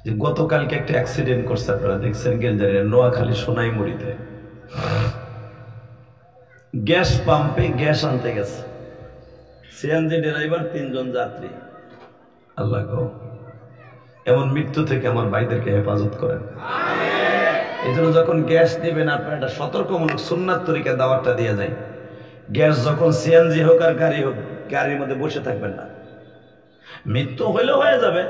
যে গতকালকে একটা অ্যাক্সিডেন্ট করছে, আপনারা দেখছেন গেঞ্জারিয়া নোয়াখালী সোনাইমুড়িতে। গ্যাস পাম্পে গ্যাস আনতে গেছে, সিএনজি ড্রাইভার 3 জন যাত্রী। আল্লাহ গো, এমন মৃত্যু থেকে আমার ভাইদেরকে হেফাজত করেন। এই জন্য যখন গ্যাস দিবেন আপনার একটা সতর্কমূলক সুন্নাত তরিকা দাওয়াতটা দিয়ে যায়। গ্যাস যখন সিএনজি হোক আর গাড়ি হোক, গাড়ির মধ্যে বসে থাকবেন না। মৃত্যু হইলেও হয়ে যাবে,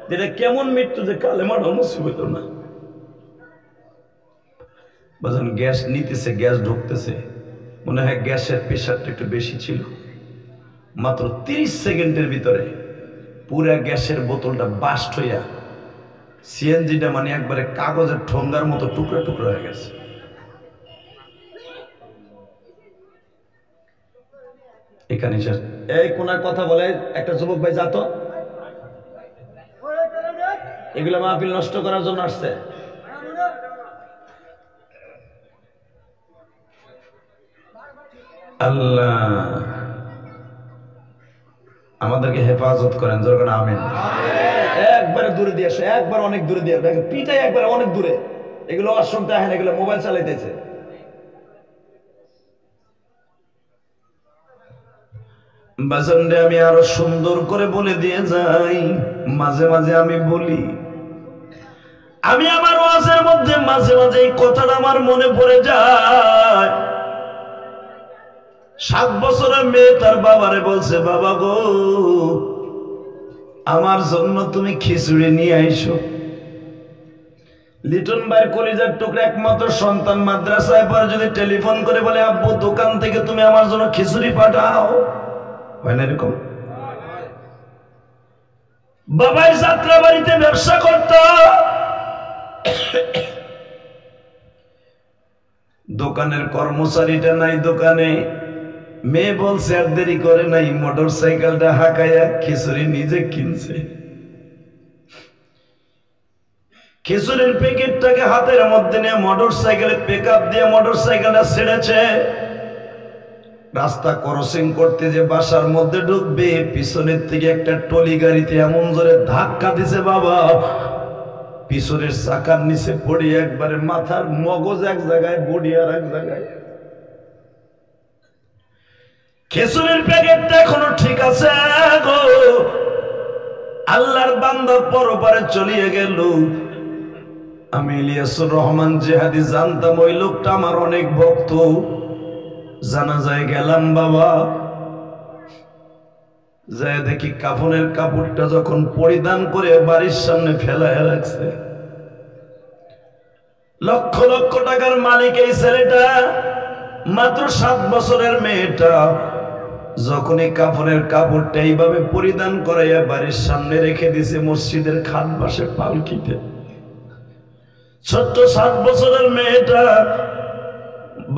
যেটা কেমন মৃত্যু যে কালেমাটা মুসিবত না। বাজান গ্যাস নিতেছে, গ্যাস ঢুকতেছে, মনে হয় গ্যাসের প্রেশারটা একটু বেশি ছিল। মাত্র 30 সেকেন্ডের ভিতরে পুরা গ্যাসের বোতলটা বাস্ট হইয়া সিএনজিটা মানে একবারে কাগজের ঠোঙ্গার মতো টুকরা টুকরা হয়ে গেছে। এখানে এই কোনার কথা বলে একটা যুবক ভাই, যাতো এগুলো মাহফিল নষ্ট করার জন্য আসছে। আল্লাহ আমাদেরকে হেফাজত করেন, যখন আমিন। একবারে দূরে দিয়ে আসো, একবার অনেক দূরে দিয়ে পিঠাই একবারে অনেক দূরে। এগুলো অশুনতে আহেন, এগুলো মোবাইল চালাইতেছে। বাজানরে আমি আরো সুন্দর করে বলে দিয়ে যাই। মাঝে মাঝে আমি বলি, আমি আমার ওয়াজের মধ্যে মাঝে মাঝে এই কথাটা আমার মনে পড়ে যায়। 7 বছরের মেয়ে তার বাবারে বলছে, বাবা গো আমার জন্য তুমি খিচুড়ি নিয়ে আইসো। লিটন ভাইয়ের কলিজার টুকরা একমাত্র সন্তান মাদ্রাসায় পড়ে যদি টেলিফোন করে বলে, আব্বু দোকান থেকে তুমি আমার জন্য খিচুড়ি পাঠাও, হয় না এরকম? বাবাই যাত্রা বাড়িতে ব্যবসা করত, দোকানের কর্মচারীটা নাই দোকানে। মেয়ে বলছে আর দেরি করে নাই, মোটর সাইকেলটা হাঁকাইয়া খিচুড়ি নিজে কিনছে। খিচুড়ির প্যাকেটটাকে হাতের মধ্যে নিয়ে মোটর সাইকেলে পিকআপ দিয়ে মোটর সাইকেলটা ছেড়েছে। রাস্তা ক্রসিং করতে যে বাসার মধ্যে ঢুকবে, পিছনের থেকে একটা টলি গাড়িতে এমন জোরে ধাক্কা দিছে বাবা, পিছনের চাকার নিচে পড়ে একবারে মাথার মগজ এক জায়গায়, বডি আর এক জায়গায়। খিচুড়ির প্যাকেটটা এখনো ঠিক আছে গো। আল্লাহর বান্দা পরপারে চলিয়ে গেল। আমি ইলিয়াসুর রহমান জিহাদি জানতাম ওই লোকটা আমার অনেক ভক্ত। জানাজায় গেলাম বাবা, যায় দেখি কাফনের কাপড়টা যখন পরিধান করে বাড়ির সামনে ফেলায় রাখছে। লক্ষ লক্ষ টাকার মালিক এই ছেলেটা, মাত্র 7 বছরের মেয়েটা যখনই কাফনের কাপড়টা এইভাবে পরিধান করাইয়া বাড়ির সামনে রেখে দিছে, মসজিদের খাট বাসে পালকিতে। ছোট্ট 7 বছরের মেয়েটা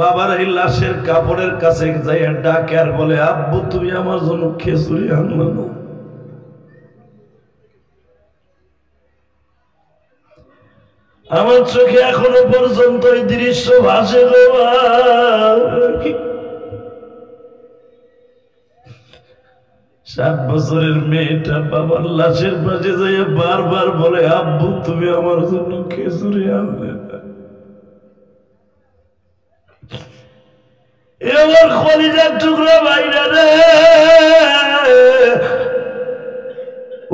বাবার এই লাশের কাপড়ের কাছে যাইয়া ডাকে আর বলে, আব্বু তুমি আমার জন্য খিচুড়ি আনলো না। আমার চোখে এখনো পর্যন্ত এই দৃশ্য ভাসে। 7 বছরের মেয়েটা বাবার লাশের পাশে যাইয়া বারবার বলে, আব্বু তুমি আমার জন্য খিচুড়ি আনলে না। এবার কলিজার টুকরা ভাইরা রে,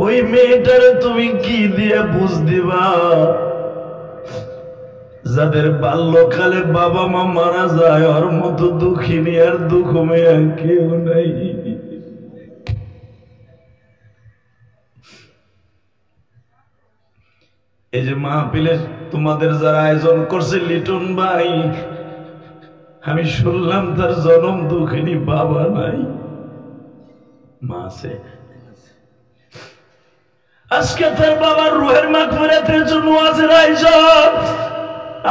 ওই মেয়েটারে তুমি কি দিয়ে বুঝ দিবা? যাদের বাল্যকালে বাবা মা মারা যায়, ওর মতো দুঃখিনী আর দুঃখ মেয়ে কেউ নাই। এই যে মাহফিলে তোমাদের যারা আয়োজন করছে, লিটন ভাই, আমি শুনলাম তার জনম দুঃখিনী বাবা নাই, মা আছে। আজকে তার বাবার রুহের মাগফিরাতের জন্য ওয়াজের আয়োজন।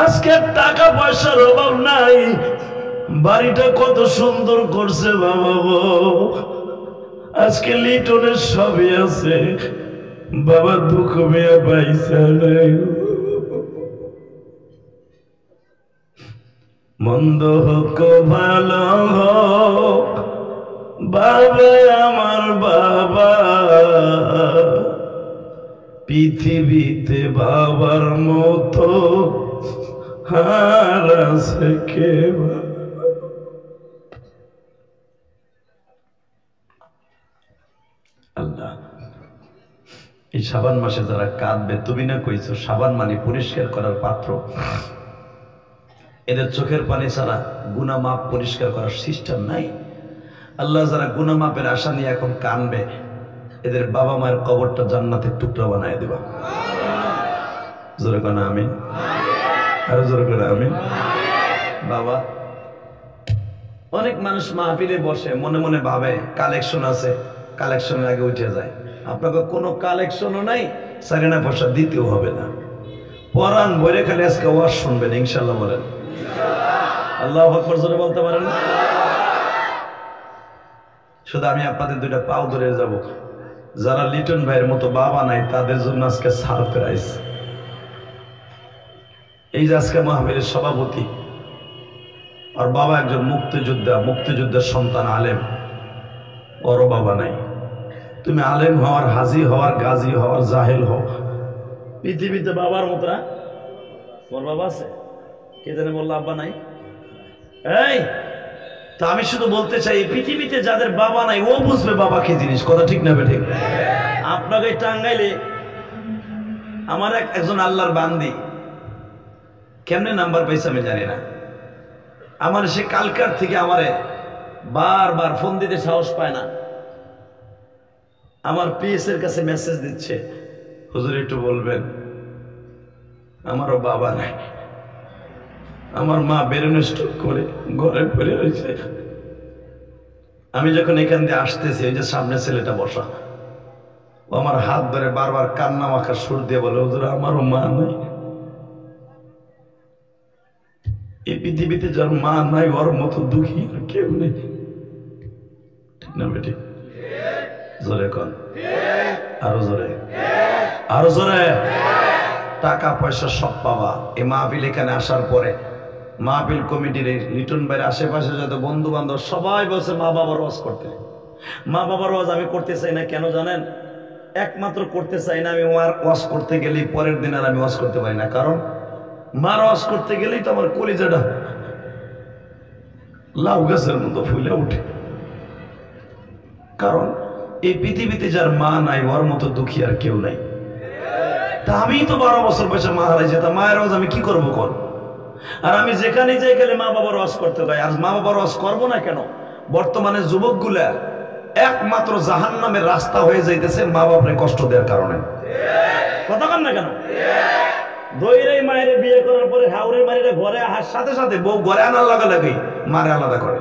আজকে টাকা পয়সার অভাব নাই, বাড়িটা কত সুন্দর করছে বাবা গো। আজকে লিটনের সবই আছে, বাবা দুঃখ মেয়ে পাইছে নাই। মন্দ হোক ভালো হোক বাবা আমার বাবা, পৃথিবীতে বাবার মতো আর আছে কে? আল্লাহ, এই শাবান মাসে যারা কাঁদবে, তুমি না কইছো শাবান মানে পরিষ্কার করার পাত্র, এদের চোখের পানি ছাড়া গুনাহ মাপ পরিষ্কার করার সিস্টেম নাই। আল্লাহ, যারা গুনাহ মাপের আশা নিয়ে এখন কানবে, এদের বাবা মায়ের কবরটা জান্নাতের টুকরা বানায় দিবা। জোরে কোন আমিন, আরো জোরে কোন আমিন। বাবা, অনেক মানুষ মাহফিলে বসে মনে মনে ভাবে কালেকশন আছে, কালেকশনের আগে উঠে যায়। আপনাকে কোনো কালেকশনও নাই, সারিনা পয়সা দিতেও হবে না। পরাণ বইরে খালি আজকে ওয়াজ শুনবেন ইনশাল্লাহ। বলেন আল্লাহু আকবার, জোরে বলতে পারেন। শুধু আমি আপনাদের দুইটা পাও ধরে যাব, যারা লিটন ভাইয়ের মতো বাবা নাই তাদের জন্য আজকে সারপ্রাইজ। এই যে আজকে মাহফিলের সভাপতি, আর বাবা একজন মুক্তিযোদ্ধা, মুক্তিযুদ্ধের সন্তান আলেম, ওরও বাবা নাই। তুমি আলেম হওয়ার, হাজি হওয়ার, গাজী হওয়ার, জাহেল হও, পৃথিবীতে বাবার মতো না। তোমার বাবা আছে? কে জানে বললো আব্বা নাই। এই তা আমি শুধু বলতে চাই, পৃথিবীতে যাদের বাবা নাই ও বুঝবে বাবা কি জিনিস। কথা ঠিক না বেঠিক? আপনাকে টাঙ্গাইলে আমার একজন আল্লাহর বান্দি, কেমনে নাম্বার পাইছে আমি জানি না, আমার সে কালকার থেকে আমারে বারবার ফোন দিতে সাহস পায় না। আমার পিএস এর কাছে মেসেজ দিচ্ছে, হুজুর একটু বলবেন আমারও বাবা নাই, আমার মা ব্রেন স্ট্রোক করে ঘরে পড়ে রয়েছে। আমি যখন এখান দিয়ে আসতেছি, ওই যে সামনে ছেলেটা বসা, ও আমার হাত ধরে বারবার কান্না মাখা সুর দিয়ে বলে, হুজুর আমারও মা নাই। এই পৃথিবীতে যার মা নাই ওর মতো দুঃখী আর কেউ নেই। ঠিক না বেটি? জোরে কন, আরো জোরে, আরো জোরে। টাকা পয়সা সব পাবা। এই মাহফিল এখানে আসার পরে মাহফিল কমিটির লিটন ভাইয়ের আশেপাশে যত বন্ধু বান্ধব সবাই বলছে মা বাবার ওয়াজ করতে। মা বাবার ওয়াজ আমি করতে চাই না। কেন জানেন? একমাত্র করতে চাই না, আমি ওয়াজ করতে গেলেই পরের দিন আর আমি ওয়াজ করতে পারি না। কারণ মার ওয়াজ করতে গেলেই তো আমার কলিজাটা লাউ গাছের মতো ফুলে ওঠে। কারণ এই পৃথিবীতে যার মা নাই ওর মতো দুঃখী আর কেউ নাই। তা আমি তো 12 বছর বয়সে মা হারাই যেতাম, মায়ের ওয়াজ আমি কি করবো কর? আর আমি যেখানে যাই গেলে মা বাবার ওয়াজ করতে যাই। আর মা বাবার ওয়াজ করবো না কেন? বর্তমানে যুবকগুলা একমাত্র জাহান্নামের রাস্তা হয়ে যাইতেছে মা বাপরে কষ্ট দেওয়ার কারণে। কথা কন না কেন? দইরে মায়ের বিয়ে করার পরে হাওড়ের মায়ের ঘরে আসার সাথে সাথে বউ ঘরে আনার লাগা লাগে মারে আলাদা করে।